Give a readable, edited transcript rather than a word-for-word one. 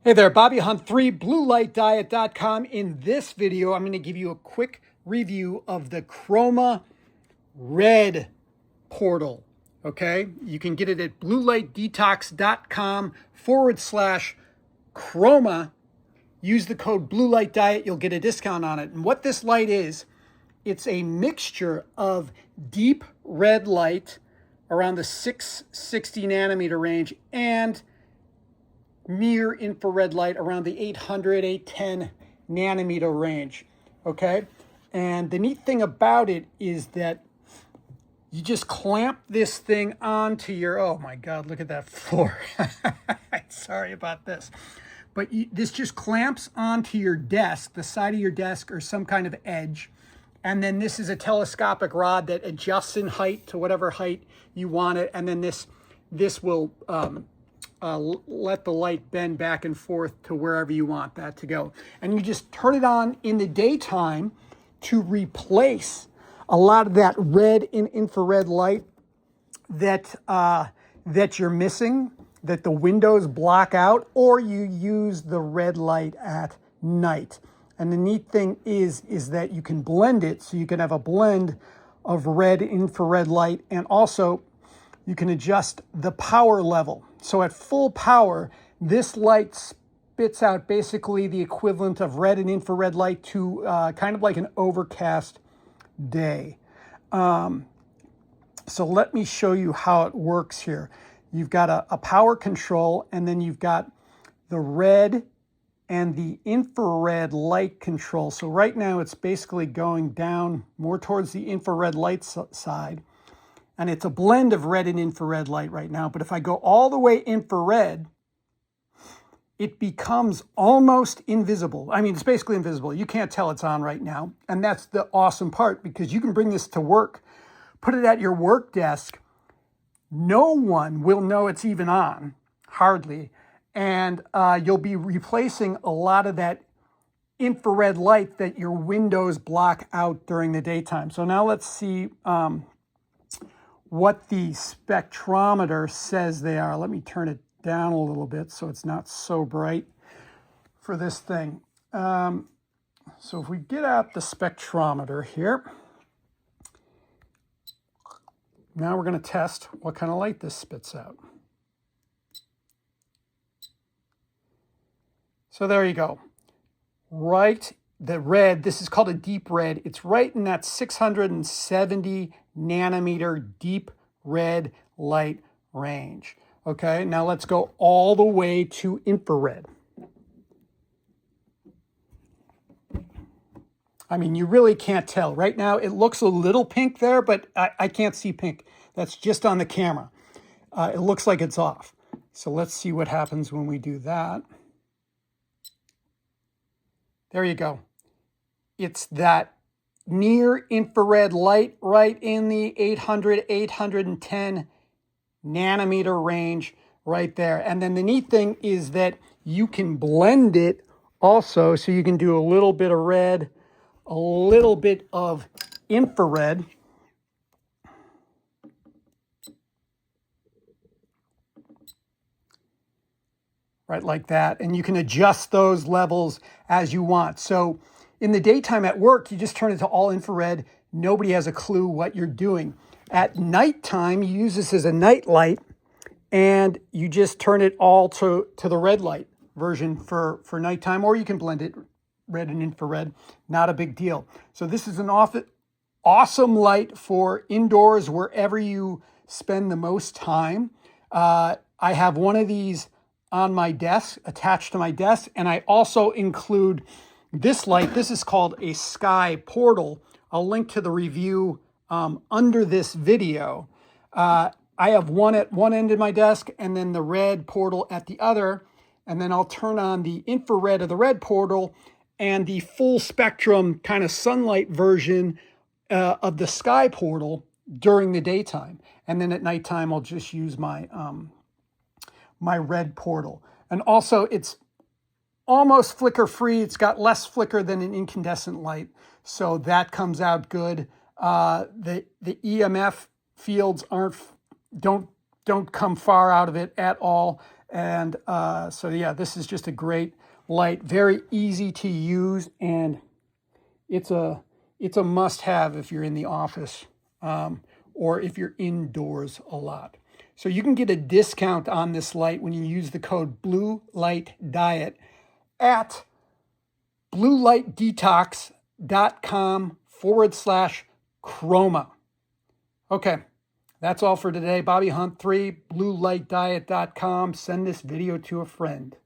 Hey there, Bobby Hunt 3, BlueLightDiet.com. In this video, I'm going to give you a quick review of the Chroma Red Portal. Okay, you can get it at BlueLightDetox.com/Chroma. Use the code BlueLightDiet, you'll get a discount on it. And what this light is, it's a mixture of deep red light around the 660 nanometer range and near infrared light around the 800, 810 nanometer range, okay? And the neat thing about it is that you just clamp this thing onto your, oh my God, look at that floor. Sorry about this. But this just clamps onto your desk, the side of your desk or some kind of edge. And then this is a telescopic rod that adjusts in height to whatever height you want it. And then this will let the light bend back and forth to wherever you want that to go. And you just turn it on in the daytime to replace a lot of that red and infrared light that you're missing, that the windows block out, or you use the red light at night. And the neat thing is that you can blend it, so you can have a blend of red infrared light, and also you can adjust the power level. So at full power, this light spits out basically the equivalent of red and infrared light to kind of like an overcast day. So let me show you how it works here. You've got a power control, and then you've got the red and the infrared light control. So right now it's basically going down more towards the infrared light side. And it's a blend of red and infrared light right now. But if I go all the way infrared, it becomes almost invisible. I mean, it's basically invisible. You can't tell it's on right now. And that's the awesome part, because you can bring this to work, put it at your work desk. No one will know it's even on, hardly. And you'll be replacing a lot of that infrared light that your windows block out during the daytime. So now let's see what the spectrometer says they are. Let me turn it down a little bit so it's not so bright for this thing. So if we get out the spectrometer here, now we're going to test what kind of light this spits out. So there you go. Right, the red, this is called a deep red. It's right in that 670 nanometer deep red light range. Okay, now let's go all the way to infrared. I mean, you really can't tell. Right now, it looks a little pink there, but I can't see pink. That's just on the camera. It looks like it's off. So let's see what happens when we do that. There you go. It's that near infrared light right in the 800, 810 nanometer range right there. And then the neat thing is that you can blend it also. So you can do a little bit of red, a little bit of infrared. Right, like that. And you can adjust those levels as you want. So in the daytime at work, you just turn it to all infrared. Nobody has a clue what you're doing. At nighttime, you use this as a night light, and you just turn it all to the red light version for nighttime, or you can blend it red and infrared. Not a big deal. So this is an awesome light for indoors, wherever you spend the most time. I have one of these on my desk, attached to my desk, and I also include this light. This is called a Sky Portal. I'll link to the review under this video. I have one at one end of my desk and then the red portal at the other, and then I'll turn on the infrared of the red portal and the full spectrum kind of sunlight version of the Sky Portal during the daytime. And then at nighttime, I'll just use my my red portal. And also it's almost flicker free. It's got less flicker than an incandescent light. So that comes out good. The EMF fields don't come far out of it at all. And so yeah, this is just a great light, very easy to use, and it's a must-have if you're in the office or if you're indoors a lot. So you can get a discount on this light when you use the code Blue Light Diet at bluelightdetox.com/Chroma. Okay, that's all for today. Bobby Hunt 3, bluelightdiet.com. Send this video to a friend.